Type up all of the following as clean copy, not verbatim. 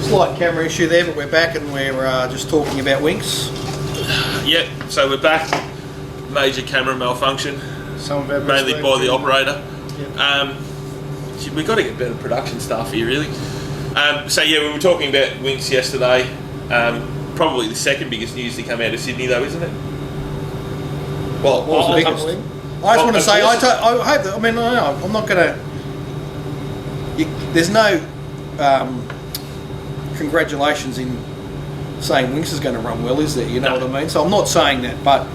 Slight camera issue there, but we're back and we're just talking about Winks. Yep, so we're back. Major camera malfunction, mainly by the operator. Yep. We've got to get better production staff here, really. So yeah, we were talking about Winks yesterday. Probably the second biggest news to come out of Sydney, though, isn't it? Well, what was the biggest? I just want to say, I hope that. I mean, I'm not going to. There's no congratulations in saying Winks is going to run well, is there? You know what I mean? So I'm not saying that, but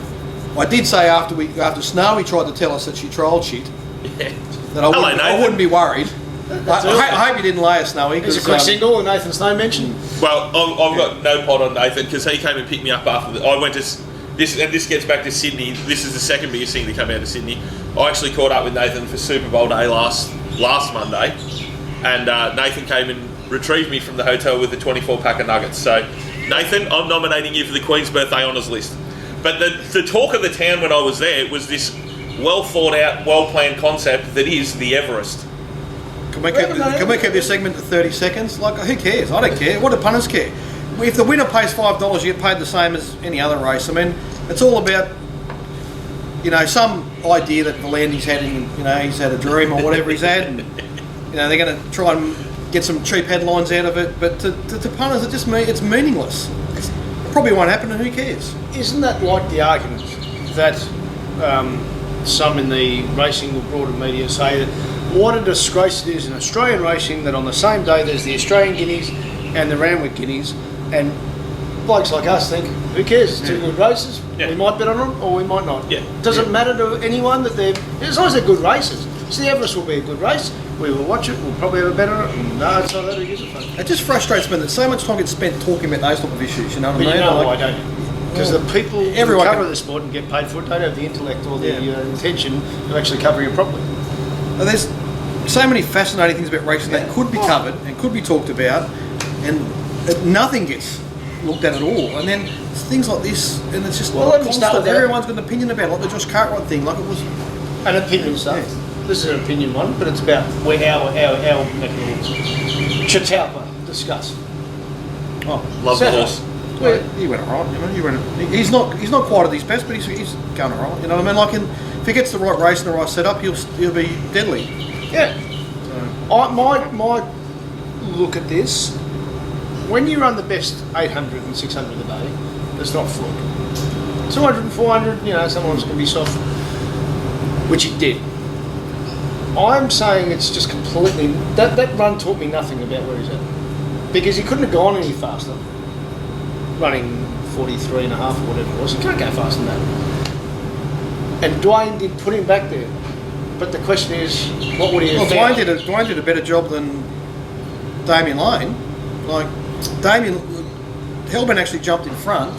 I did say after Snowy tried to tell us that she trialled shit, that I wouldn't be worried. I hope you didn't lay us, Snowy. There's a quick single that Nathan Snow mentioned. Well, I've got no pot on Nathan because he came and picked me up after I went to this, and this gets back to Sydney. This is the second biggest thing to come out of Sydney. I actually caught up with Nathan for Super Bowl day last Monday, and Nathan came and retrieved me from the hotel with a 24 pack of nuggets. So, Nathan, I'm nominating you for the Queen's Birthday Honours list. But the talk of the town when I was there was this well thought out, well planned concept that is the Everest. Can we keep this segment to 30 seconds? Like, who cares? I don't care. What do punters care? If the winner pays $5, you get paid the same as any other race. I mean, it's all about, some idea that Volandi's had, he's had a dream or whatever he's had, and they're going to try and get some cheap headlines out of it. But to punters, it's meaningless. It probably won't happen, and who cares? Isn't that like the argument that some in the racing or broader media say that what a disgrace it is in Australian racing that on the same day there's the Australian Guineas and the Randwick Guineas, and blokes like us think, who cares, it's two good races, we might bet on them or we might not. Does it matter to anyone that as long as they're good races? So the Everest will be a good race, we will watch it, we'll probably have a bet on it, no, it's not that, who gives a fuck? It just frustrates me that so much time gets spent talking about those type of issues, you know what I mean? Why don't you? Because the people who cover the sport and get paid for it don't have the intellect or the intention to actually cover it properly. And there's so many fascinating things about racing that could be covered and could be talked about, and nothing gets looked at all. And then things like this, and it's just constant. Everyone's got an opinion about it, like the Josh Cartwright thing, like it was an opinion stuff. Yeah. This is an opinion one, but it's about where our mechanisms. Chautauqua, discuss. Oh, love the horse. Well, he went alright. He's not quite at his best, but he's going alright. You know what I mean? Like, if he gets the right race and the right setup, he'll be deadly. Yeah. My look at this, when you run the best 800 and 600 a day, it's not fluke. 200 and 400, sometimes can be soft, which it did. I'm saying it's just completely... That run taught me nothing about where he's at. Because he couldn't have gone any faster. Running 43 and a half or whatever it was. He can't go faster than that. And Dwayne did put him back there. But the question is, what would he have found? Dwayne did a better job than Damien Lane. Like, Hellman actually jumped in front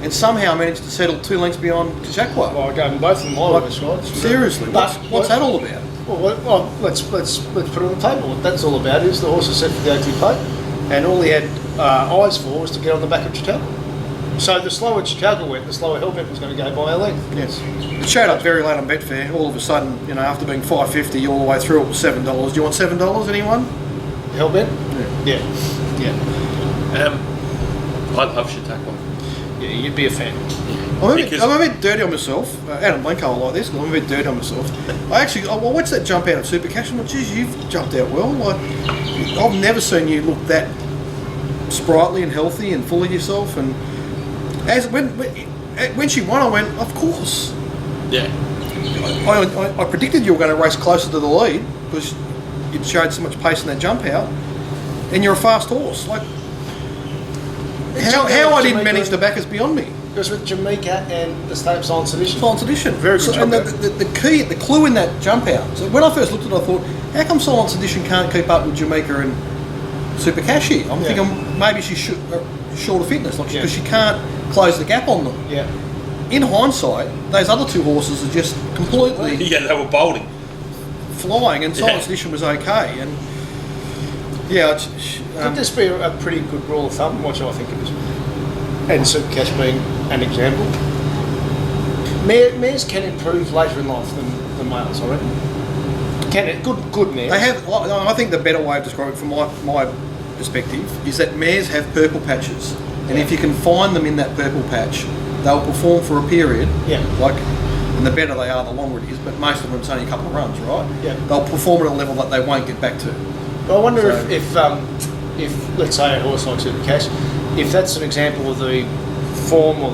and somehow managed to settle 2 lengths beyond Chautauqua. Well, I gave them both of them all seriously, what's that all about? Well, let's put it on the table. What that's all about is the horse is set for the OT plate, and all he had eyes for was to get on the back of Chautauqua. So the slower Chautauqua went, the slower Hellbent was going to go by a length. Yes. It showed up very late on Betfair. All of a sudden, after being $5.50 all the way through, it was $7. Do you want $7, anyone? Hellbent? Yeah. I love Chautauqua. Yeah, you'd be a fan. I'm a bit dirty on myself. Adam Blanco will like this, because I'm a bit dirty on myself. I watched that jump out of Super Cash and I thought, geez, you've jumped out well. Like, I've never seen you look that sprightly and healthy and full of yourself. And when she won, I went, of course. Yeah. I predicted you were going to race closer to the lead because you'd showed so much pace in that jump out, and you're a fast horse. Like, how I didn't manage the back is beyond me. Because with Jamaica and the Silence Edition. Silence Edition. Very good job. And the clue in that jump out. So when I first looked at it, I thought, how come Silence Edition can't keep up with Jamaica and Super Cashy? I'm thinking maybe she's short of fitness, because she can't close the gap on them. Yeah. In hindsight, those other 2 horses are just completely... Yeah, they were bolting. Flying, and Silence Edition was okay. And could this be a pretty good rule of thumb? What do I think it is? And Super Cash being an example. Mares can improve later in life than males, I reckon. Can it? Good mare. They have. I think the better way of describing it from my perspective is that mares have purple patches, and if you can find them in that purple patch, they'll perform for a period. Yeah. Like, and the better they are, the longer it is. But most of them, it's only a couple of runs, right? Yeah. They'll perform at a level that they won't get back to. Well, I wonder if let's say a horse like Super Cash, if that's an example of the form or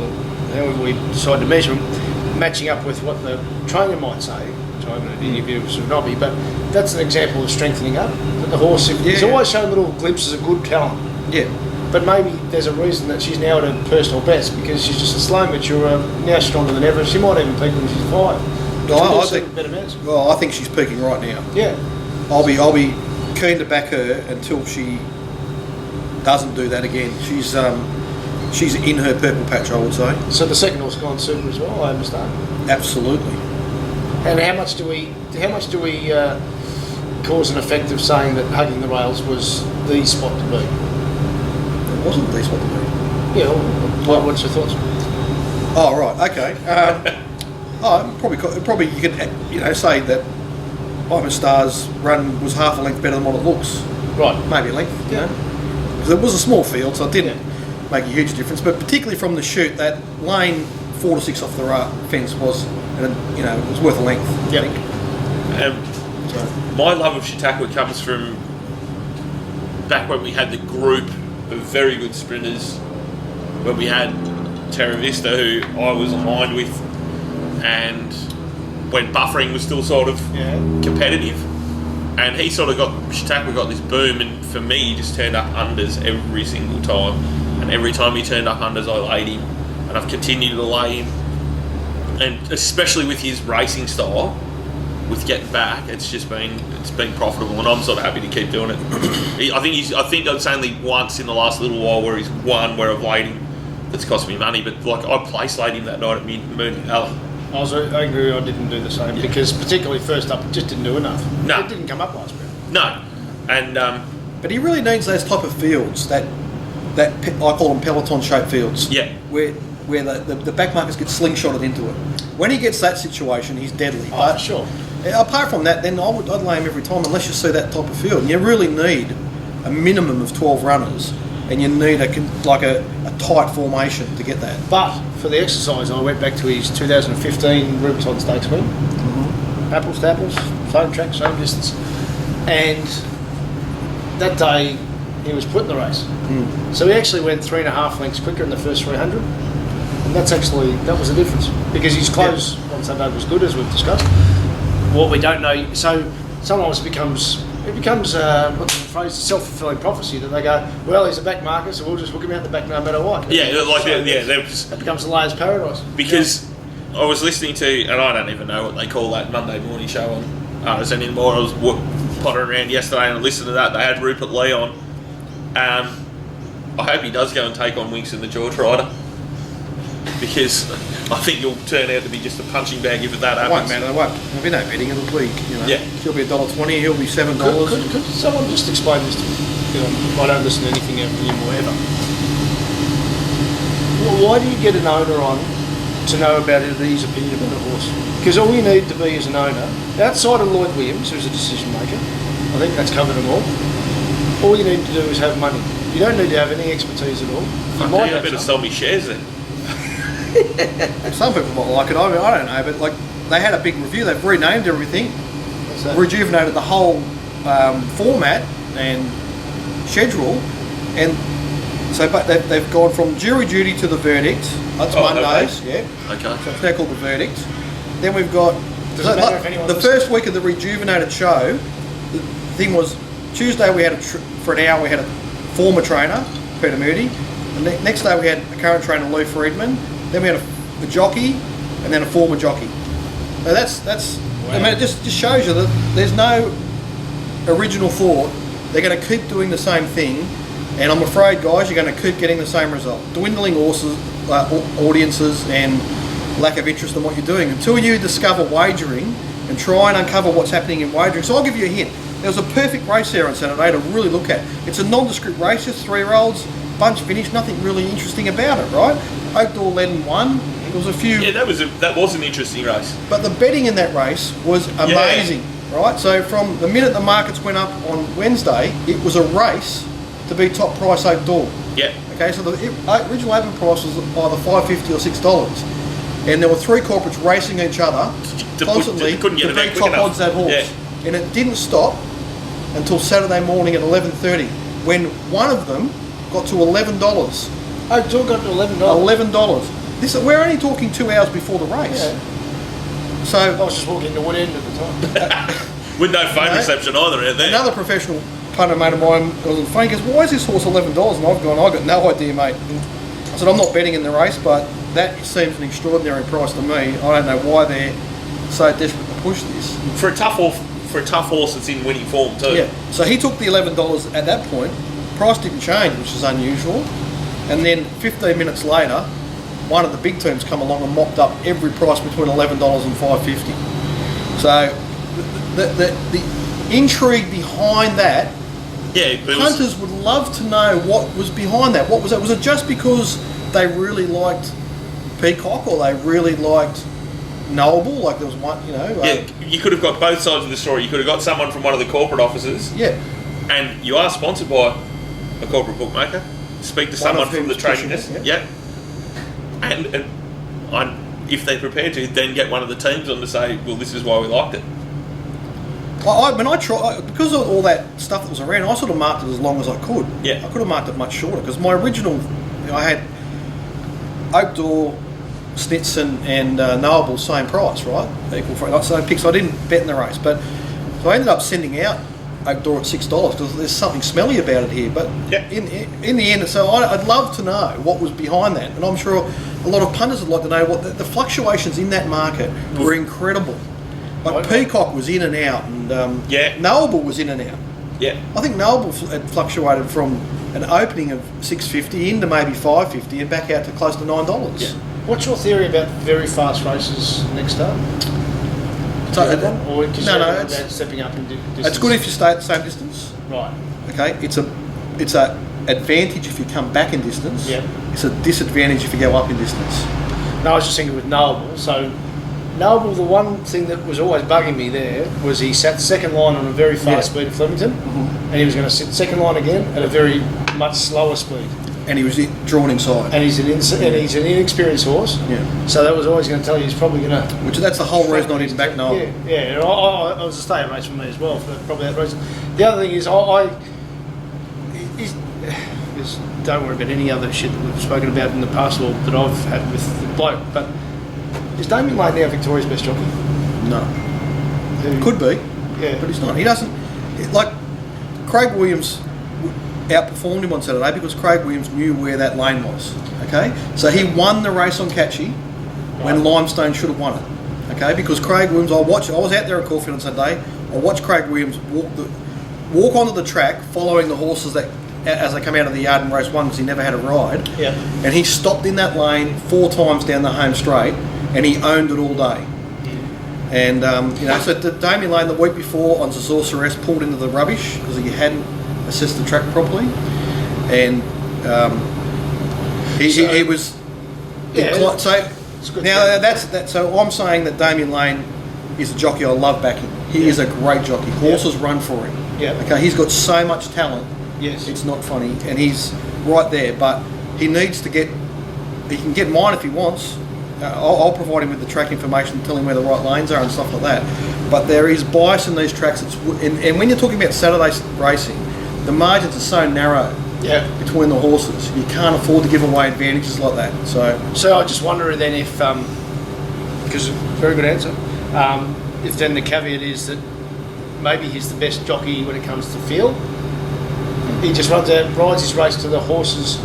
however we decide to measure them, matching up with what the trainer might say, which I haven't interviewed with Sir Nobby, but that's an example of strengthening up. That the horse, he's always shown little glimpses of good talent. Yeah. But maybe there's a reason that she's now at her personal best because she's just a slow maturer, now stronger than ever. She might even peak when she's 5. I think. Better mares. Well, I think she's peaking right now. Yeah. I'll be keen to back her until she doesn't do that again. She's in her purple patch, I would say. So the second horse gone super as well, I understand. Absolutely. And how much do we cause an effect of saying that hugging the rails was the spot to be? It wasn't the spot to be. Yeah. Well, what's your thoughts? Oh right, okay. Probably you could say that I'm a Star's run was half a length better than what it looks. Right. Maybe a length. You know, because it was a small field, so it didn't make a huge difference. But particularly from the chute, that lane 4 to 6 off the fence was, it was worth a length. I think. My love of Chautauqua comes from back when we had the group of very good sprinters, when we had Terra Vista, who I was aligned with, and when buffering was still sort of competitive, and he sort of Chautauqua got this boom, and for me he just turned up unders every single time, and every time he turned up unders I laid him, and I've continued to lay him, and especially with his racing style, with getting back, it's been profitable, and I'm sort of happy to keep doing it. I think it's only once in the last little while where he's won where I've laid him that's cost me money, but like I place laid him that night at Moon. I agree. I didn't do the same because particularly first up, it just didn't do enough. No, it didn't come up last round. No, and but he really needs those type of fields that I call them peloton shaped fields. Yeah, where the back markers get slingshotted into it. When he gets that situation, he's deadly. Oh, but sure. Apart from that, then I'd lay him every time unless you see that type of field. And you really need a minimum of 12 runners, and you need a tight formation to get that. But for the exercise, I went back to his 2015 Rubicon Stakes win. Mm-hmm. Apples to apples, same track, same distance. And that day, he was put in the race. Mm. So he actually went 3.5 lengths quicker in the first 300. And that was the difference. Because his close on Sunday was good, as we've discussed. What we don't know, so sometimes it becomes what's the phrase, self-fulfilling prophecy, that they go, well, he's a back marker, so we'll just hook him out the back no matter what. That becomes the layer's paradise. Because I was listening to, and I don't even know what they call that Monday morning show on RSN anymore. I was pottering around yesterday and I listened to that. They had Rupert Lee on. I hope he does go and take on Winks in the George Rider, because I think you'll turn out to be just a punching bag if that happens. It won't matter. There'll be no betting. It'll be, He'll be $1.20. He'll be $7. Could someone just explain this to me? I don't listen to anything anymore ever. Well, why do you get an owner on to know about his opinion about a horse? Because all you need to be as an owner, outside of Lloyd Williams, who's a decision maker, I think that's covered them all you need to do is have money. You don't need to have any expertise at all. I better sell me shares then. Some people might like it. I don't know, but they had a big review. They've renamed everything, rejuvenated the whole format and schedule, and so but they've gone from jury duty to the verdict. That's Mondays, okay. So it's now called the verdict. Then we've got the first week of the rejuvenated show. The thing was Tuesday we had for an hour we had a former trainer, Peter Moody. The next day we had a current trainer, Lou Friedman. Then we had a jockey, and then a former jockey. So that's. Wow. I mean, it just shows you that there's no original thought. They're going to keep doing the same thing, and I'm afraid, guys, you're going to keep getting the same result. Dwindling audiences and lack of interest in what you're doing until you discover wagering and try and uncover what's happening in wagering. So I'll give you a hint. There was a perfect race there on Saturday to really look at. It's a nondescript race, just 3-year-olds, bunch finished, nothing really interesting about it, right? Oakdale led and won. There was a few. Yeah, that was an interesting race. But the betting in that race was amazing, right? So from the minute the markets went up on Wednesday, it was a race to be top price outdoor. Yeah. Okay, so the original open price was either $5.50 or $6, and there were three corporates racing each other constantly couldn't get to it back beat quick top odds that horse. Yeah. And it didn't stop until Saturday morning at 11:30, when one of them got to $11. Oh, it's all got to $11. $11. We're only talking 2 hours before the race. Yeah. So I was just walking to one end at the time. With no phone No. reception either out there. another professional punter mate of mine was on the phone. He goes, "Why is this horse $11?" And I've gone, "I got no idea, mate." And I said, "I'm not betting in the race, but that seems an extraordinary price to me. I don't know why they're so desperate to push this." For a tough horse that's in winning form too. Yeah. So he took the $11 at that point. Price didn't change, which is unusual. And then 15 minutes later, one of the big teams come along and mopped up every price between $11 and $5.50. So the intrigue behind that, Yeah, but it was, punters would love to know what was behind that. What was that? Was it just because they really liked Peacock, or they really liked Knowable? Like there was one, yeah, you could have got both sides of the story. You could have got someone from one of the corporate offices, yeah. and you are sponsored by a corporate bookmaker. Speak to someone of from the whom's trading pushing desk. it, Yeah. And if they're prepared to, then get one of the teams on to say, well, this is why we liked it. When I tried, because of all that stuff that was around, I sort of marked it as long as I could. Yeah. I could have marked it much shorter, because my original, I had Oakdoor, Snitson and Knowable same price, right? Equal for so picks. I didn't bet in the race, but so I ended up sending out Oakdoor at $6 because there's something smelly about it here. But Yeah. in the end, so I'd love to know what was behind that, and I'm sure a lot of punters would like to know what the fluctuations in that market were incredible. Like Peacock was in and out, and Yeah. Knowable was in and out. Yeah. I think Knowable had fluctuated from an opening of $6.50 into maybe $5.50 and back out to close to $9. Yeah. What's your theory about very fast races next up? So, Or just no, about it's stepping up in distance? it's good if you stay at the same distance. Right. Okay, it's a advantage if you come back in distance. Yeah. It's a disadvantage if you go up in distance. No, I was just thinking with Knowable. So, Knowable, the one thing that was always bugging me there was he sat second line on a very fast speed at Flemington, and he was going to sit second line again at a very much slower speed. And he was drawn inside. And he's an inexperienced horse. Yeah. So that was always going to tell you he's probably going to. Which that's the whole reason I didn't back Knowable. Yeah. I was a stay race for me as well for probably that reason. The other thing is don't worry about any other shit that we've spoken about in the past or that I've had with the bloke, but is Damien Lane now Victoria's best jockey? No. Who- Could be, Yeah. but he's not. He doesn't. Like, Craig Williams outperformed him on Saturday because Craig Williams knew where that lane was. Okay? So he won the race on Catchy when Limestone should have won it. Okay? Because Craig Williams, I was out there at Caulfield on Saturday, I watched Craig Williams walk onto the track following the horses that as they come out of the yard in race one because he never had a ride. Yeah. And he stopped in that lane 4 times down the home straight and he owned it all day. And, so Damien Lane the week before on Sorceress pulled into the rubbish because he hadn't assessed the track properly. And he was... Yeah, so it's good now track. that's that. So I'm saying that Damien Lane is a jockey I love backing. He is a great jockey. Horses run for him. Yeah. Okay, he's got so much talent. Yes. It's not funny, and he's right there. But he needs to get. He can get mine if he wants. I'll provide him with the track information, tell him where the right lanes are and stuff like that. But there is bias in these tracks. And when you're talking about Saturday racing, the margins are so narrow. Yeah. Between the horses, you can't afford to give away advantages like that. So I just wonder then if, because very good answer, if then the caveat is that maybe he's the best jockey when it comes to feel. He just rides his race to the horse's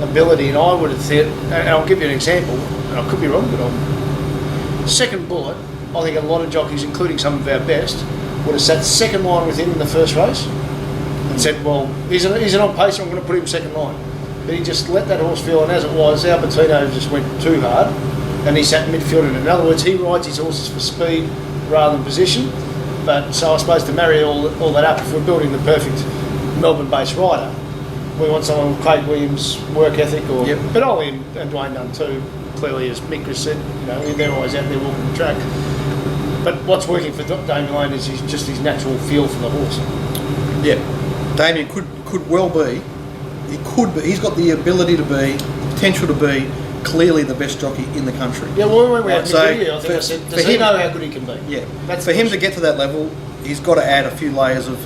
ability, and I would have thought, and I'll give you an example, and I could be wrong, but second bullet, I think a lot of jockeys, including some of our best, would have sat second line with him in the first race and said, well, he's an on pace, I'm going to put him second line. But he just let that horse feel, and as it was, Albertino just went too hard, and he sat midfield. In other words, he rides his horses for speed rather than position. But so I suppose to marry all that up, if we're building the perfect Melbourne-based rider, we want someone with Craig Williams' work ethic, but Ollie and Dwayne Dunn too. Clearly, as Mick has said, they're always out there walking the track. But what's working for Damien Lane is just his natural feel for the horse. Yeah, Damien could well be he could be. He's got the ability to be, potential to be, clearly the best jockey in the country. Yeah, well, when we had So, McGregor, I think I said, does he know how good he can be? Yeah. That's For the him to question. get to that level, he's got to add a few layers of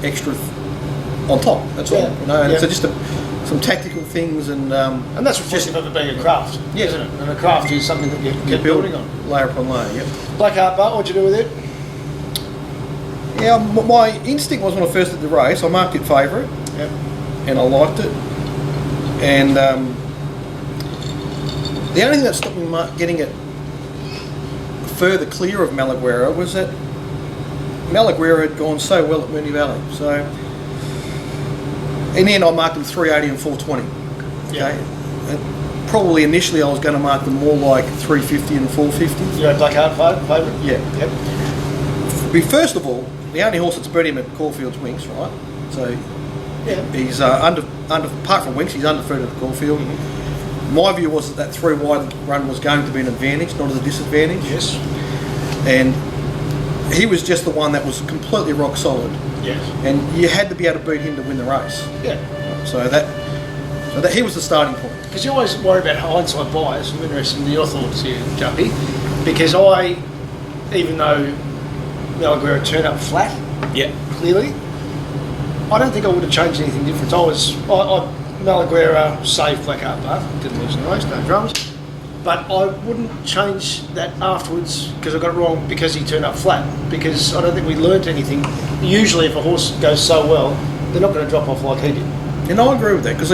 extra on top. That's all. Yeah. You know, and Yeah. so just some tactical things and And that's reflective of it being a craft, Yeah. isn't it? And a craft is something that you you keep build building on. layer upon layer. Yep. Blackheart Butt, what'd you do with it? Yeah, my instinct was when I first did the race, I marked it favourite. Yep. And I liked it. And the only thing that stopped me getting it further clear of Malaguera was that Malaguera had gone so well at Moonee Valley. So in the end, I marked them 380 and 420. Yeah. Okay. And probably initially, I was going to mark them more like 350 and 450. You had Blackheart favourite? Yeah. Yep. First of all, the only horse that's beat him at Caulfield's Winks, right? So Yeah. he's apart from Winks, he's undefeated at Caulfield. My view was that 3 wide run was going to be an advantage, not a disadvantage. Yes. And he was just the one that was completely rock solid. Yes. And you had to be able to beat him to win the race. Yeah. So that he was the starting point. Because you always worry about hindsight bias. I'm interested in your thoughts here, Jumpy. Because even though Malaguera turned up flat, Yeah. clearly, I don't think I would have changed anything different. Malaguera saved Blackheart Butt, didn't lose in the race, no drums. But I wouldn't change that afterwards because I got it wrong because he turned up flat. Because I don't think we learnt anything. Usually, if a horse goes so well, they're not going to drop off like he did. And I agree with that because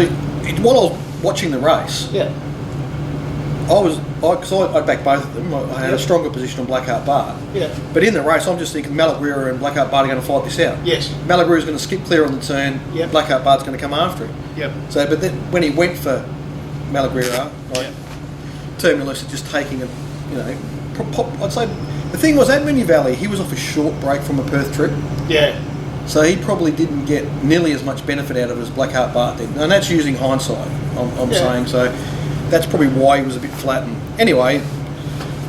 while I was watching the race, Yeah. I backed both of them. I had a stronger position on Blackheart Bard. Yeah. But in the race, I'm just thinking Malaguera and Blackheart Bard are going to fight this out. Yes. Malaguera's going to skip clear on the turn. Yep. Blackheart Bard's going to come after him. Yep. So, but then when he went for Malaguera, Yep. Terminus is just taking it. You know, I'd say the thing was at Moonee Valley, he was off a short break from a Perth trip. Yeah. So he probably didn't get nearly as much benefit out of it as Blackheart Bart did. And that's using hindsight, I'm Yeah. saying. So that's probably why he was a bit flat. And anyway,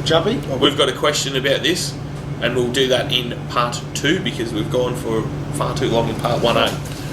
Jumpy? We've got a question about this, and we'll do that in part 2 because we've gone for far too long in part 1A.